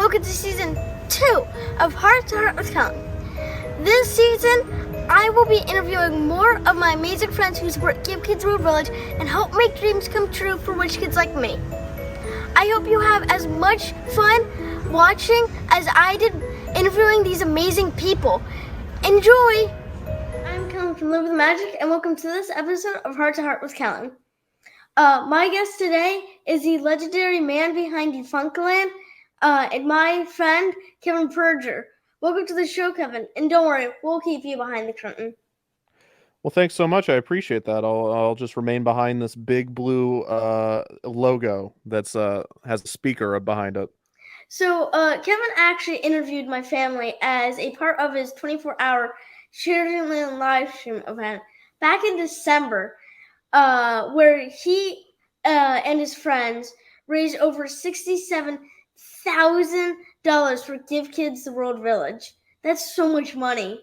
welcome to season 2 of Heart to Heart with Kellen. This season, I will be interviewing more of my amazing friends who support Give Kids World Village and help make dreams come true for rich kids like me. I hope you have as much fun watching as I did interviewing these amazing people. Enjoy! I'm Kellen from Live with Magic, and welcome to this episode of Heart to Heart with Kellen. My guest today is the legendary man behind Defunctland, and my friend, Kevin Perjurer. Welcome to the show, Kevin. And don't worry, we'll keep you behind the curtain. Well, thanks so much. I appreciate that. I'll just remain behind this big blue logo that's has a speaker behind it. So, Kevin actually interviewed my family as a part of his 24-hour Sheridan live stream event back in December, where he and his friends raised over $67,000 for Give Kids the World Village. That's so much money.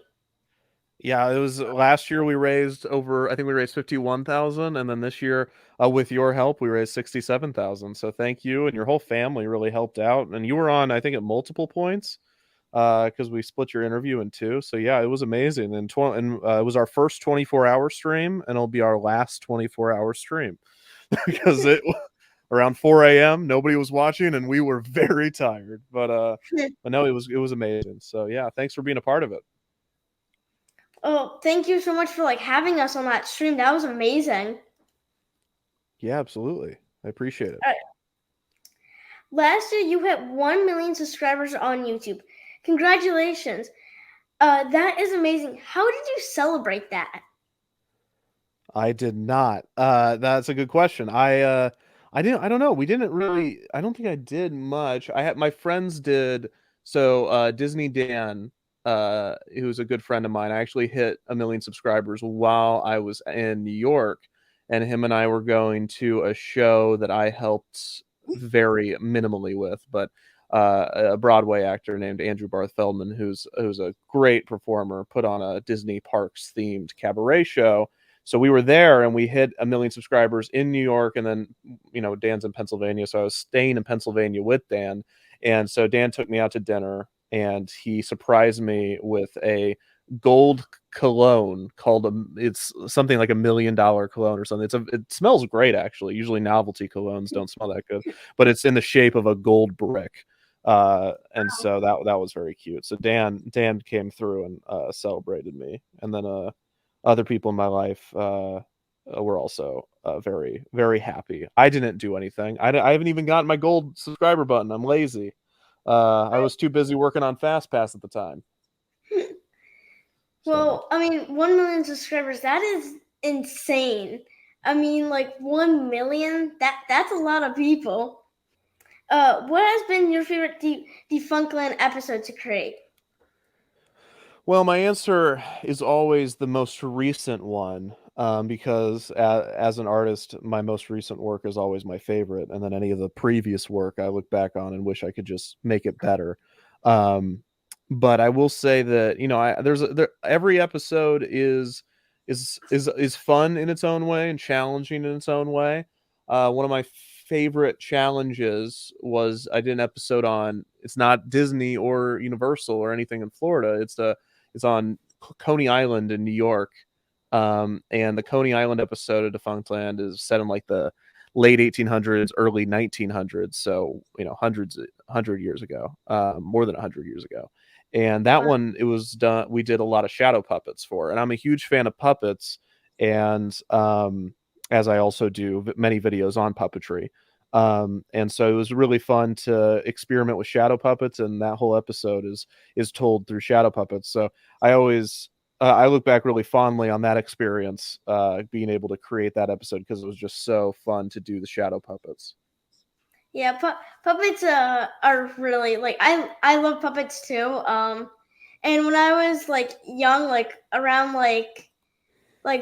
Yeah, it was last year we raised over, I think we raised 51,000, and then this year, with your help, we raised 67,000. So thank you, and your whole family really helped out. And you were on, I think, at multiple points, because we split your interview in two. So yeah, it was amazing, and it was our first 24-hour stream, and it'll be our last 24-hour stream because around 4 a.m. nobody was watching, and we were very tired. But no, it was amazing. So yeah, thanks for being a part of it. Oh, thank you so much for having us on that stream. That was amazing. Yeah, absolutely. I appreciate it. All right. Last year, you hit 1 million subscribers on YouTube. Congratulations. That is amazing. How did you celebrate that? I did not. That's a good question. I don't know. We didn't really. I don't think I did much. My friends did. So Disney Dan, who's a good friend of mine, I actually hit 1 million subscribers while I was in New York, and him and I were going to a show that I helped very minimally with, but a Broadway actor named Andrew Barth Feldman, who's a great performer, put on a Disney Parks themed cabaret show. So we were there and we hit 1 million subscribers in New York, and then Dan's in Pennsylvania, so I was staying in Pennsylvania with Dan, and so Dan took me out to dinner and he surprised me with a gold cologne called it's something like $1 million cologne or something. It smells great actually. Usually novelty colognes don't smell that good, but it's in the shape of a gold brick. And so that was very cute. So Dan came through and celebrated me, and then other people in my life were also very, very happy. I didn't do anything. I haven't even gotten my gold subscriber button. I'm lazy. I was too busy working on FastPass at the time. Well, I mean, 1 million subscribers, that is insane. I mean, 1 million, that's a lot of people. What has been your favorite Defunctland episode to create? Well, my answer is always the most recent one, because as an artist, my most recent work is always my favorite, and then any of the previous work I look back on and wish I could just make it better. But I will say that every episode is fun in its own way and challenging in its own way. One of my favorite challenges was I did an episode on, it's not Disney or Universal or anything in Florida. It's on Coney Island in New York. And the Coney Island episode of Defunctland is set in the late 1800s, early 1900s. So, 100 years ago, more than 100 years ago. And that one, it was done. We did a lot of shadow puppets for, and I'm a huge fan of puppets. And, as I also do many videos on puppetry. And so it was really fun to experiment with shadow puppets, and that whole episode is told through shadow puppets. So I always I look back really fondly on that experience, being able to create that episode, because it was just so fun to do the shadow puppets. Yeah, puppets are really I love puppets too. And when I was young, around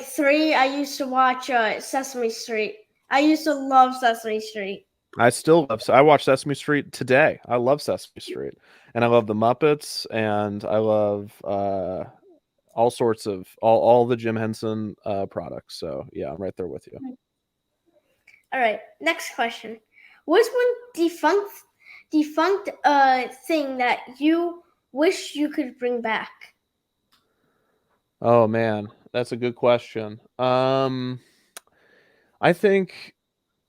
3, I used to watch Sesame Street. I used to love Sesame Street. I watch Sesame Street today. I love Sesame Street, and I love the Muppets, and I love all sorts of all the Jim Henson products. So yeah, I'm right there with you. All right, next question. What's one defunct thing that you wish you could bring back? Oh man, that's a good question. I think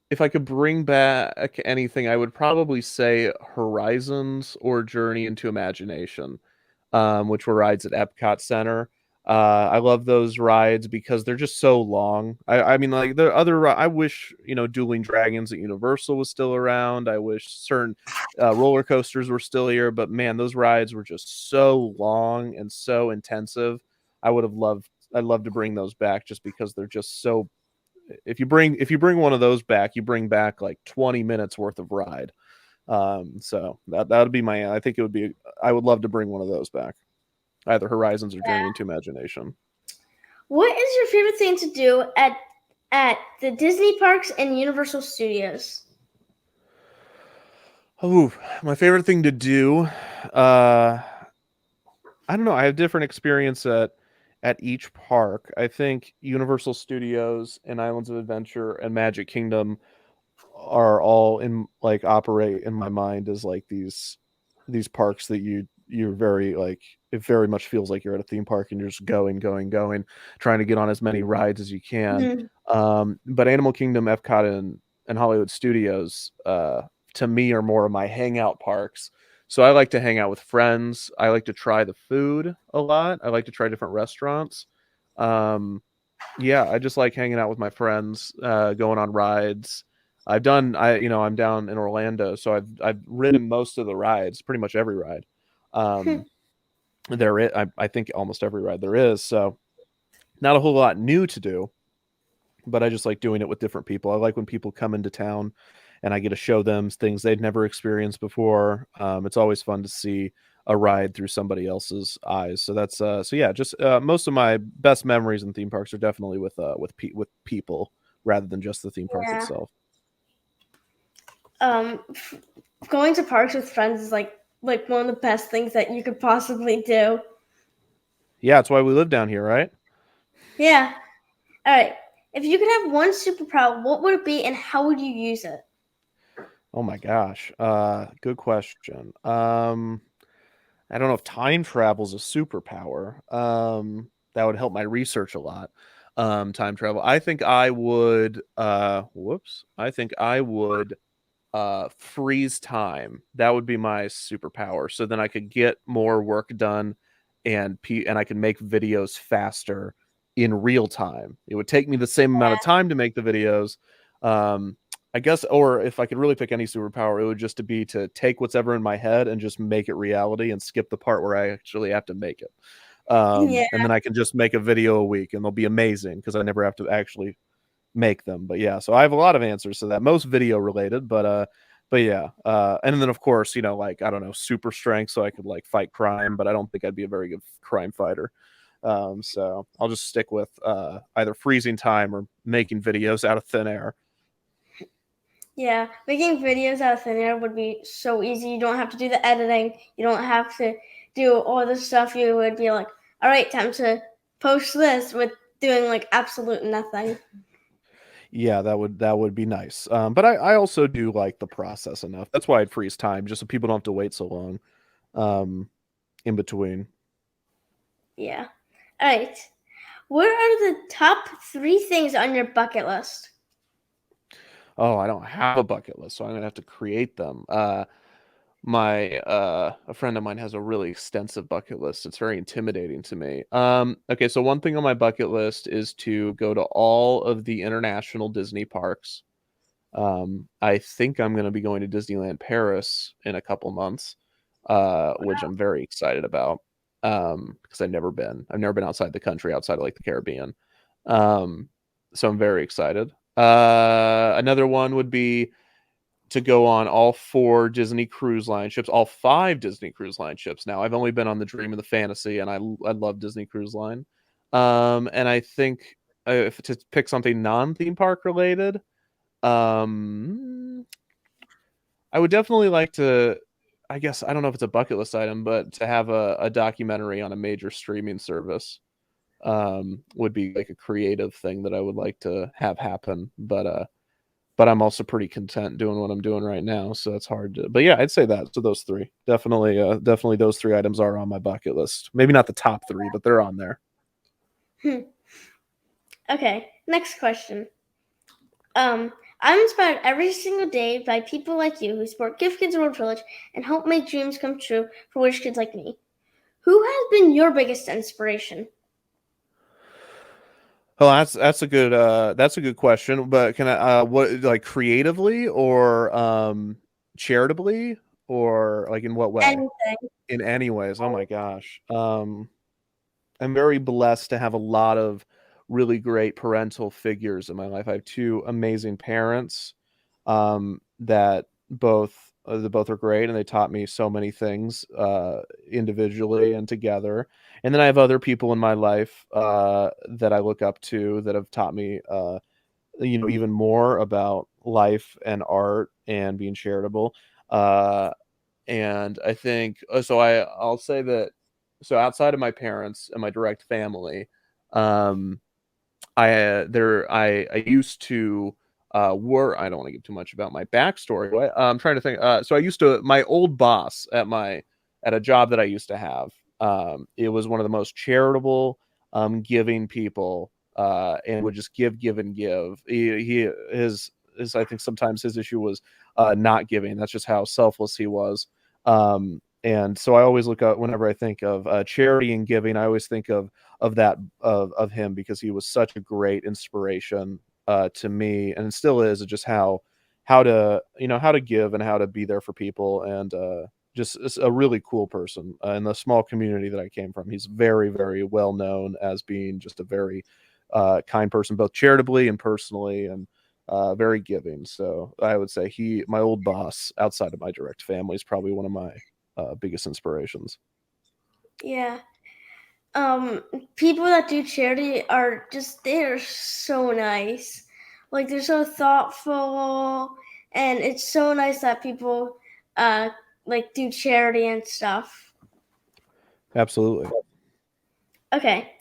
if I could bring back anything, I would probably say Horizons or Journey into Imagination, which were rides at Epcot Center. I love those rides because they're just so long. I mean, like the other, I wish Dueling Dragons at Universal was still around. I wish certain roller coasters were still here, but man, those rides were just so long and so intensive. I would have loved. I'd love to bring those back just because they're just so if you bring one of those back, you bring back like 20 minutes worth of ride. So that would be my. I think it would be. I would love to bring one of those back, either Horizons or Journey into Imagination. What is your favorite thing to do at the Disney parks and Universal Studios? Oh, my favorite thing to do. Uh, I don't know. I have different experience at each park. I think Universal Studios and Islands of Adventure and Magic Kingdom are all in like operate in my mind as like these parks that you're very like it very much feels like you're at a theme park and you're just going, trying to get on as many rides as you can. Mhm. But Animal Kingdom, Epcot, and Hollywood Studios, to me, are more of my hangout parks. So I like to hang out with friends. I like to try the food a lot. I like to try different restaurants. Um, yeah, I just like hanging out with my friends, going on rides. I'm down in Orlando, so I've ridden most of the rides, pretty much every ride. Um, I think almost every ride there is. So not a whole lot new to do, but I just like doing it with different people. I like when people come into town and I get to show them things they'd never experienced before. It's always fun to see a ride through somebody else's eyes. So that's so yeah, just most of my best memories in theme parks are definitely with people rather than just the theme park Yeah. itself. Um, f- Going to parks with friends is like one of the best things that you could possibly do. Yeah, that's why we live down here, right? Yeah. All right. If you could have one superpower, what would it be and how would you use it? Oh my gosh. Good question. I don't know if time travel is a superpower. That would help my research a lot. Time travel. I think I would whoops. I think I would freeze time. That would be my superpower. So then I could get more work done and I could make videos faster in real time. It would take me the same amount of time to make the videos. Um, I guess, or if I could really pick any superpower, it would just to be to take what's ever in my head and just make it reality and skip the part where I actually have to make it. Yeah. And then I can just make a video a week and they'll be amazing because I never have to actually make them. But yeah, so I have a lot of answers to that. Most video related, but yeah. And then of course, like I don't know, super strength so I could like fight crime, but I don't think I'd be a very good crime fighter. So I'll just stick with either freezing time or making videos out of thin air. Yeah. Making videos out of thin air would be so easy. You don't have to do the editing. You don't have to do all the stuff. You would be like, all right, time to post this with doing like absolute nothing. Yeah, that would be nice. But I also do like the process enough. That's why I'd freeze time, just so people don't have to wait so long um, in between. Yeah. All right. What are the top three things on your bucket list? Oh, I don't have a bucket list, so I'm gonna have to create them. My a friend of mine has a really extensive bucket list. It's very intimidating to me. Okay, so one thing on my bucket list is to go to all of the international Disney parks. I think I'm going to be going to Disneyland Paris in a couple months, which I'm very excited about. Because I've never been. I've never been outside the country, outside of like the Caribbean. Um, so I'm very excited. Another one would be to go on all four Disney Cruise Line ships, all five Disney Cruise Line ships. Now, I've only been on the Dream and the Fantasy, and I love Disney Cruise Line. And I think if to pick something non-theme park related, um, I would definitely like to. I guess I don't know if it's a bucket list item, but to have a documentary on a major streaming service would be like a creative thing that I would like to have happen. but I'm also pretty content doing what I'm doing right now. So it's hard to, but yeah, I'd say that. So those three, definitely those three items are on my bucket list. Maybe not the top three, but they're on there. Okay, next question. I'm inspired every single day by people like you who support Give Kids World Village and help make dreams come true for wish kids like me. Who has been your biggest inspiration? Oh, that's a good question. But can I what, like, creatively or charitably, or like in what way? Anything. In any ways. Oh my gosh. I'm very blessed to have a lot of really great parental figures in my life. I have two amazing parents, that both are great, and they taught me so many things, individually and together. And then I have other people in my life, that I look up to, that have taught me, even more about life and art and being charitable. And I think, I'll say that, so outside of my parents and my direct family, um I used to work. I don't want to give too much about my backstory. I'm trying to think. So I used to, my old boss at a job that I used to have, it was one of the most charitable, giving people, and would just give and give. His I think sometimes his issue was, not giving. That's just how selfless he was. And so I always look up, whenever I think of, charity and giving, I always think of him, because he was such a great inspiration, to me, and still is, just how to give and how to be there for people. And just is a really cool person, in the small community that I came from. He's very, very well known as being just a very, kind person, both charitably and personally, and very giving. So I would say my old boss, outside of my direct family, is probably one of my biggest inspirations. Yeah. People that do charity they're so nice. Like, they're so thoughtful, and it's so nice that people like do charity and stuff. Absolutely. Okay.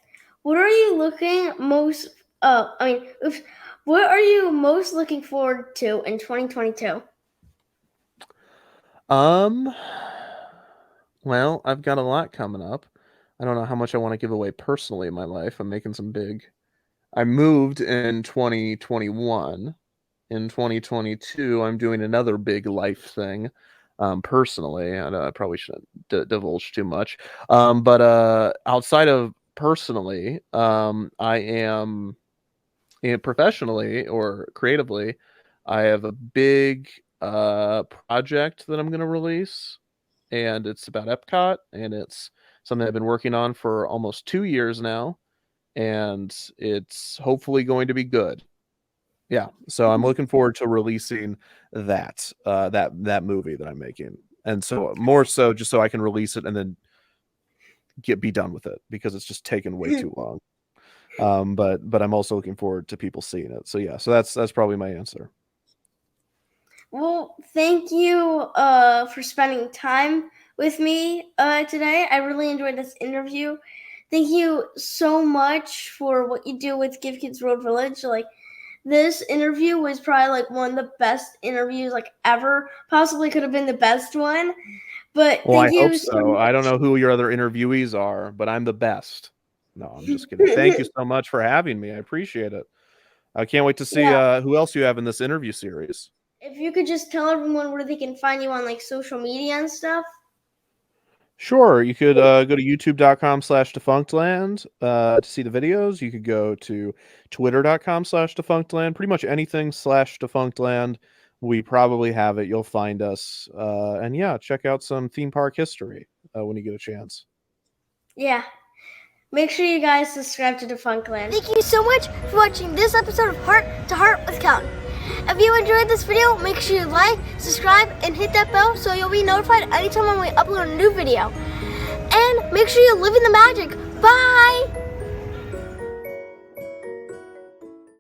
What are you what are you most looking forward to in 2022? Well, I've got a lot coming up. I don't know how much I want to give away personally in my life. I moved in 2021. In 2022, I'm doing another big life thing, personally. And I probably shouldn't divulge too much. But outside of personally, I am, professionally or creatively, I have a big project that I'm going to release, and it's about Epcot, and it's something I've been working on for almost 2 years now, and it's hopefully going to be good. Yeah, so I'm looking forward to releasing that movie that I'm making, and so more so just so I can release it and then be done with it, because it's just taken way too long. But I'm also looking forward to people seeing it. So yeah, so that's probably my answer. Well, thank you for spending time with me today. I really enjoyed this interview. Thank you so much for what you do with Give Kids World Village. Like, this interview was probably like one of the best interviews like ever. Possibly could have been the best one. But Well, I thank hope you so so. much. I don't know who your other interviewees are, but I'm the best. No, I'm just kidding. Thank you so much for having me. I appreciate it. I can't wait to see Yeah. who else you have in this interview series. If you could just tell everyone where they can find you on like social media and stuff. Sure, you could go to youtube.com/defunctland to see the videos. You could go to twitter.com/defunctland. Pretty much anything /defunctland, we probably have it. You'll find us. And yeah, check out some theme park history when you get a chance. Yeah. Make sure you guys subscribe to Defunctland. Thank you so much for watching this episode of Heart to Heart with Kellen. If you enjoyed this video, make sure you like, subscribe, and hit that bell so you'll be notified anytime when we upload a new video. And make sure you live in the magic. Bye!